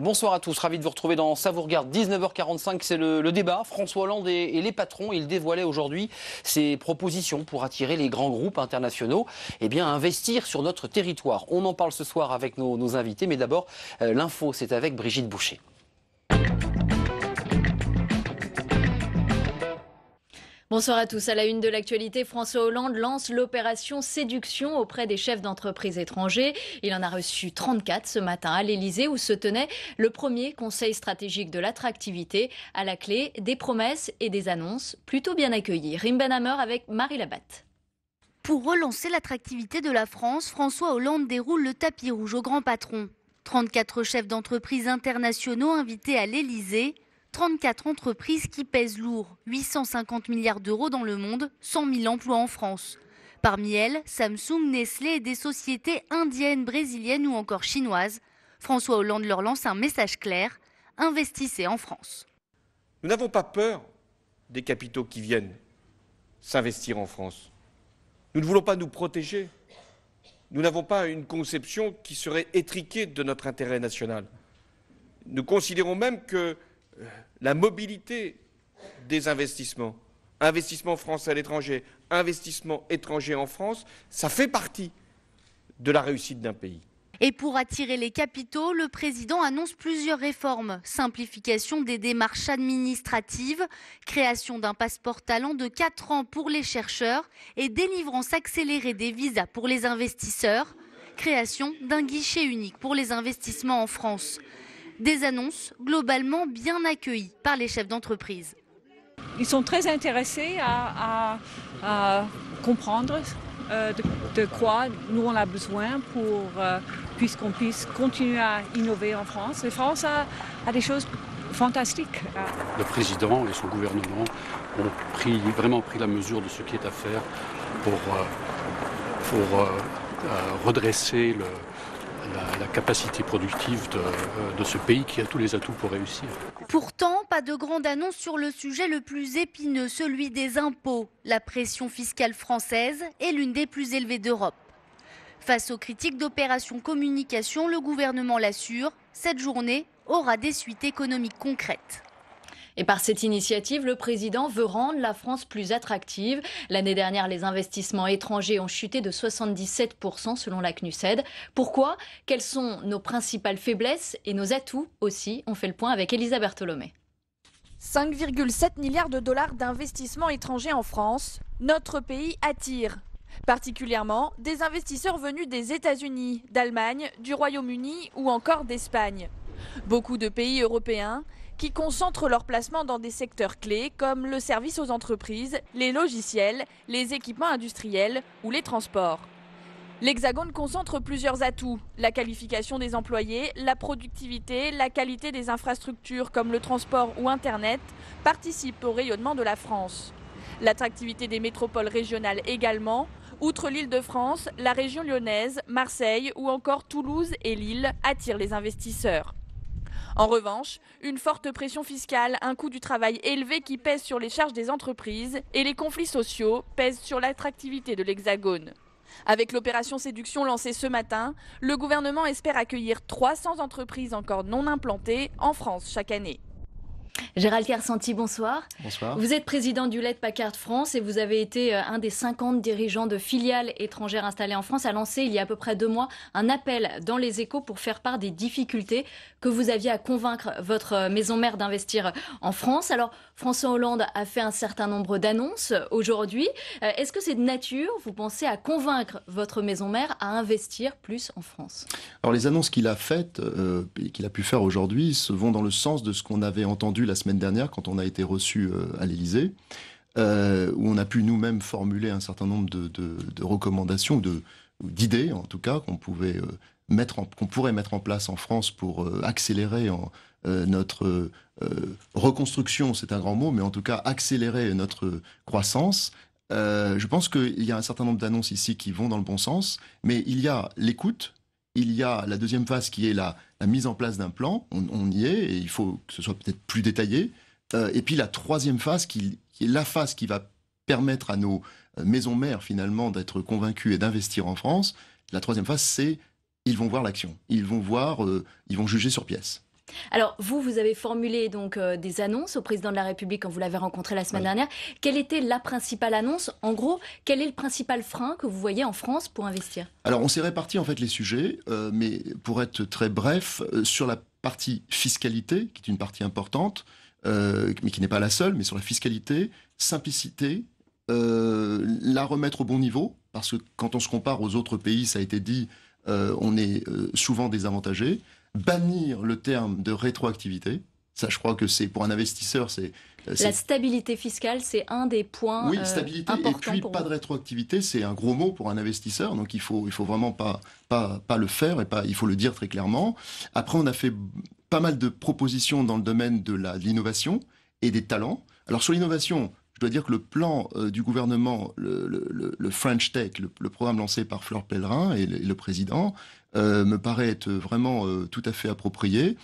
Bonsoir à tous, ravi de vous retrouver dans Ça vous regarde. 19h45, c'est le débat. François Hollande et les patrons, il dévoilait aujourd'hui ses propositions pour attirer les grands groupes internationaux à investir sur notre territoire. On en parle ce soir avec nos invités, mais d'abord, l'info, c'est avec Brigitte Boucher. Bonsoir à tous. À la une de l'actualité, François Hollande lance l'opération séduction auprès des chefs d'entreprise étrangers. Il en a reçu 34 ce matin à l'Elysée où se tenait le premier conseil stratégique de l'attractivité. À la clé, des promesses et des annonces plutôt bien accueillies. Rim Ben Hammer avec Marie Labatte. Pour relancer l'attractivité de la France, François Hollande déroule le tapis rouge aux grands patrons. 34 chefs d'entreprise internationaux invités à l'Elysée. 34 entreprises qui pèsent lourd, 850 milliards d'euros dans le monde, 100 000 emplois en France. Parmi elles, Samsung, Nestlé et des sociétés indiennes, brésiliennes ou encore chinoises. François Hollande leur lance un message clair, investissez en France. Nous n'avons pas peur des capitaux qui viennent s'investir en France. Nous ne voulons pas nous protéger. Nous n'avons pas une conception qui serait étriquée de notre intérêt national. Nous considérons même que la mobilité des investissements, investissements français à l'étranger, investissements étrangers en France, ça fait partie de la réussite d'un pays. Et pour attirer les capitaux, le président annonce plusieurs réformes. Simplification des démarches administratives, création d'un passeport talent de 4 ans pour les chercheurs et délivrance accélérée des visas pour les investisseurs, création d'un guichet unique pour les investissements en France. Des annonces globalement bien accueillies par les chefs d'entreprise. Ils sont très intéressés à comprendre de quoi nous on a besoin puisqu'on puisse continuer à innover en France. La France a des choses fantastiques. Le président et son gouvernement ont vraiment pris la mesure de ce qui est à faire pour redresser la capacité productive de ce pays qui a tous les atouts pour réussir. Pourtant, pas de grande annonce sur le sujet le plus épineux, celui des impôts. La pression fiscale française est l'une des plus élevées d'Europe. Face aux critiques d'opération communication, le gouvernement l'assure, cette journée aura des suites économiques concrètes. Et par cette initiative, le président veut rendre la France plus attractive. L'année dernière, les investissements étrangers ont chuté de 77% selon la CNUSED. Pourquoi ? Quelles sont nos principales faiblesses et nos atouts aussi ? On fait le point avec Elisa Bertholomé. 5,7 milliards de dollars d'investissements étrangers en France. Notre pays attire. Particulièrement des investisseurs venus des États-Unis, d'Allemagne, du Royaume-Uni ou encore d'Espagne. Beaucoup de pays européens qui concentrent leurs placements dans des secteurs clés comme le service aux entreprises, les logiciels, les équipements industriels ou les transports. L'Hexagone concentre plusieurs atouts, la qualification des employés, la productivité, la qualité des infrastructures comme le transport ou Internet participent au rayonnement de la France. L'attractivité des métropoles régionales également. Outre l'Île-de-France, la région lyonnaise, Marseille ou encore Toulouse et Lille attirent les investisseurs. En revanche, une forte pression fiscale, un coût du travail élevé qui pèse sur les charges des entreprises et les conflits sociaux pèsent sur l'attractivité de l'Hexagone. Avec l'opération séduction lancée ce matin, le gouvernement espère accueillir 300 entreprises encore non implantées en France chaque année. Gérald Kersanti, bonsoir. Bonsoir. Vous êtes président du Hewlett Packard France et vous avez été un des 50 dirigeants de filiales étrangères installées en France à lancer il y a à peu près 2 mois un appel dans les Échos pour faire part des difficultés que vous aviez à convaincre votre maison mère d'investir en France. Alors, François Hollande a fait un certain nombre d'annonces aujourd'hui. Est-ce que c'est de nature, vous pensez, à convaincre votre maison mère à investir plus en France ? Alors les annonces qu'il a faites et qu'il a pu faire aujourd'hui vont dans le sens de ce qu'on avait entendu la semaine dernière quand on a été reçu à l'Élysée, où on a pu nous-mêmes formuler un certain nombre de recommandations, ou d'idées en tout cas, qu'on pourrait mettre en place en France pour accélérer notre reconstruction, c'est un grand mot, mais en tout cas accélérer notre croissance. Je pense qu'il y a un certain nombre d'annonces ici qui vont dans le bon sens, mais il y a l'écoute, il y a la deuxième phase qui est la mise en place d'un plan, on y est, et il faut que ce soit peut-être plus détaillé, et puis la troisième phase qui est la phase qui va permettre à nos maisons mères finalement d'être convaincues et d'investir en France. La troisième phase, c'est ils vont voir l'action, ils vont juger sur pièce. Alors, vous avez formulé donc des annonces au président de la République quand vous l'avez rencontré la semaine dernière. Quelle était la principale annonce? En gros, quel est le principal frein que vous voyez en France pour investir? Alors, on s'est réparti en fait les sujets, mais pour être très bref, sur la partie fiscalité, qui est une partie importante, mais qui n'est pas la seule, mais sur la fiscalité, simplicité, la remettre au bon niveau, parce que quand on se compare aux autres pays, ça a été dit, on est souvent désavantagé. Bannir le terme de rétroactivité, ça je crois que c'est pour un investisseur, la stabilité fiscale, c'est un des points oui, stabilité, importants et puis pour pas vous. de rétroactivité, c'est un gros mot pour un investisseur, donc il faut vraiment pas le faire, et il faut le dire très clairement. Après, on a fait pas mal de propositions dans le domaine de l'innovation et des talents. Alors sur l'innovation, je dois dire que le plan du gouvernement, le French Tech, le programme lancé par Fleur Pellerin et le président, me paraît être vraiment tout à fait approprié,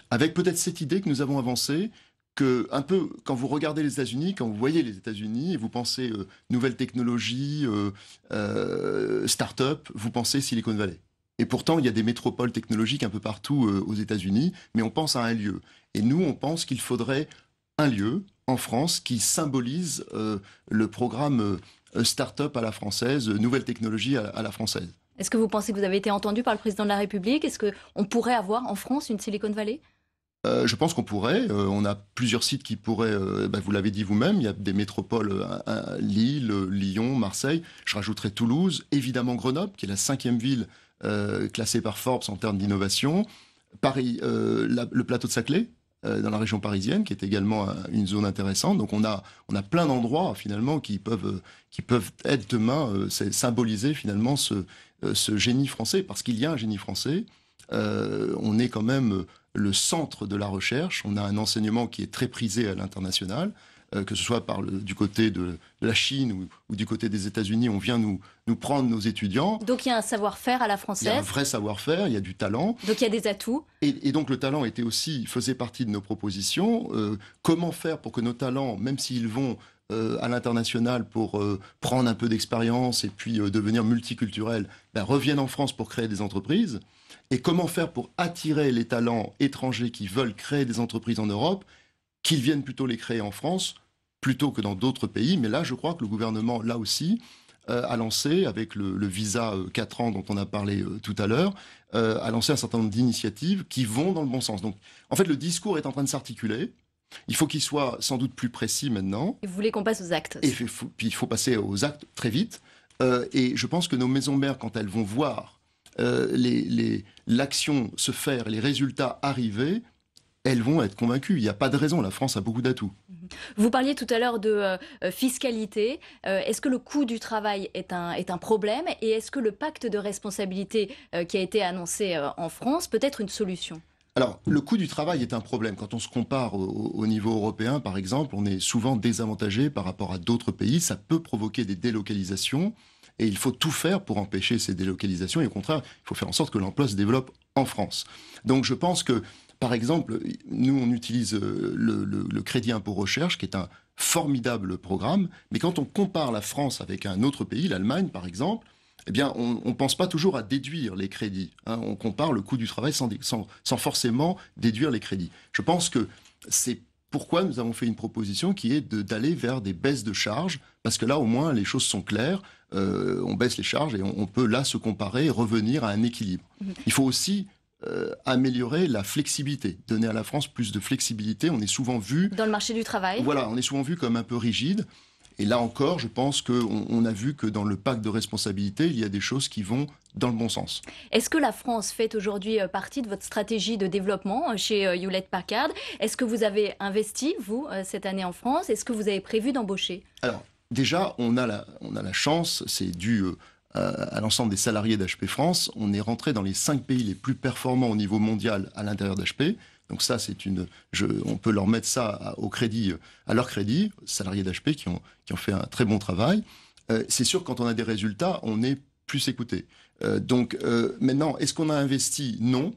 avec peut-être cette idée que nous avons avancée, que un peu, quand vous regardez les États-Unis, quand vous voyez les États-Unis, et vous pensez nouvelles technologies, start-up, vous pensez Silicon Valley. Et pourtant, il y a des métropoles technologiques un peu partout aux États-Unis, mais on pense à un lieu. Et nous, on pense qu'il faudrait un lieu en France qui symbolise le programme start-up à la française, nouvelles technologies à la française. Est-ce que vous pensez que vous avez été entendu par le président de la République? Est-ce qu'on pourrait avoir en France une Silicon Valley? Je pense qu'on pourrait. On a plusieurs sites qui pourraient, vous l'avez dit vous-même, il y a des métropoles, Lille, Lyon, Marseille. Je rajouterais Toulouse, évidemment Grenoble, qui est la 5e ville classée par Forbes en termes d'innovation. Paris, le plateau de Saclay, dans la région parisienne, qui est également une zone intéressante. Donc on a plein d'endroits finalement qui peuvent être demain symboliser finalement ce génie français, parce qu'il y a un génie français. On est quand même le centre de la recherche. On a un enseignement qui est très prisé à l'international, que ce soit du côté de la Chine ou du côté des États-Unis. On vient nous prendre nos étudiants. Donc il y a un savoir-faire à la française. Il y a un vrai savoir-faire, il y a du talent. Donc il y a des atouts. Et donc le talent faisait partie de nos propositions. Comment faire pour que nos talents, même s'ils vont à l'international pour prendre un peu d'expérience et puis devenir multiculturels, reviennent en France pour créer des entreprises? Et comment faire pour attirer les talents étrangers qui veulent créer des entreprises en Europe, qu'ils viennent plutôt les créer en France, plutôt que dans d'autres pays? Mais là, je crois que le gouvernement, là aussi, a lancé, avec le visa 4 ans dont on a parlé tout à l'heure, a lancé un certain nombre d'initiatives qui vont dans le bon sens. Donc, en fait, le discours est en train de s'articuler. Il faut qu'il soit sans doute plus précis maintenant. Et vous voulez qu'on passe aux actes? Et puis il faut passer aux actes très vite. Et je pense que nos maisons mères, quand elles vont voir l'action se faire et les résultats arriver, elles vont être convaincues. Il n'y a pas de raison. La France a beaucoup d'atouts. Vous parliez tout à l'heure de fiscalité. Est-ce que le coût du travail est un problème? Et est-ce que le pacte de responsabilité qui a été annoncé en France peut être une solution? Alors, le coût du travail est un problème. Quand on se compare au niveau européen, par exemple, on est souvent désavantagé par rapport à d'autres pays. Ça peut provoquer des délocalisations. Et il faut tout faire pour empêcher ces délocalisations. Et au contraire, il faut faire en sorte que l'emploi se développe en France. Donc je pense que, par exemple, nous, on utilise le crédit impôt recherche, qui est un formidable programme. Mais quand on compare la France avec un autre pays, l'Allemagne, par exemple, eh bien, on ne pense pas toujours à déduire les crédits. On compare le coût du travail sans forcément déduire les crédits. Je pense que c'est pourquoi nous avons fait une proposition qui est d'aller vers des baisses de charges, parce que là, au moins, les choses sont claires. On baisse les charges et on peut là se comparer et revenir à un équilibre. Il faut aussi améliorer la flexibilité, donner à la France plus de flexibilité. On est souvent vu... Dans le marché du travail. Voilà, on est souvent vu comme un peu rigide. Et là encore, je pense qu'on a vu que dans le pacte de responsabilité, il y a des choses qui vont dans le bon sens. Est-ce que la France fait aujourd'hui partie de votre stratégie de développement chez Hewlett-Packard? Est-ce que vous avez investi, vous, cette année en France? Est-ce que vous avez prévu d'embaucher? Alors, déjà, on a la chance, c'est dû à l'ensemble des salariés d'HP France. On est rentré dans les 5 pays les plus performants au niveau mondial à l'intérieur d'HP. Donc ça, on peut leur mettre ça à leur crédit, salariés d'HP qui ont fait un très bon travail. C'est sûr que quand on a des résultats, on est plus écouté. Maintenant, est-ce qu'on a investi? Non.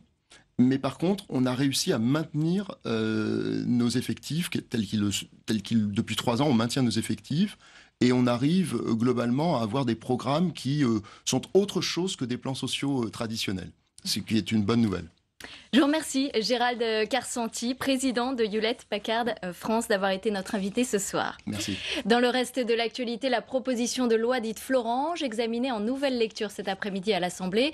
Mais par contre, on a réussi à maintenir nos effectifs, depuis 3 ans, on maintient nos effectifs. Et on arrive globalement à avoir des programmes qui sont autre chose que des plans sociaux traditionnels, ce qui est une bonne nouvelle. Je vous remercie, Gérald Carsanti, président de Hewlett Packard France, d'avoir été notre invité ce soir. Merci. Dans le reste de l'actualité, la proposition de loi dite Florange, examinée en nouvelle lecture cet après-midi à l'Assemblée.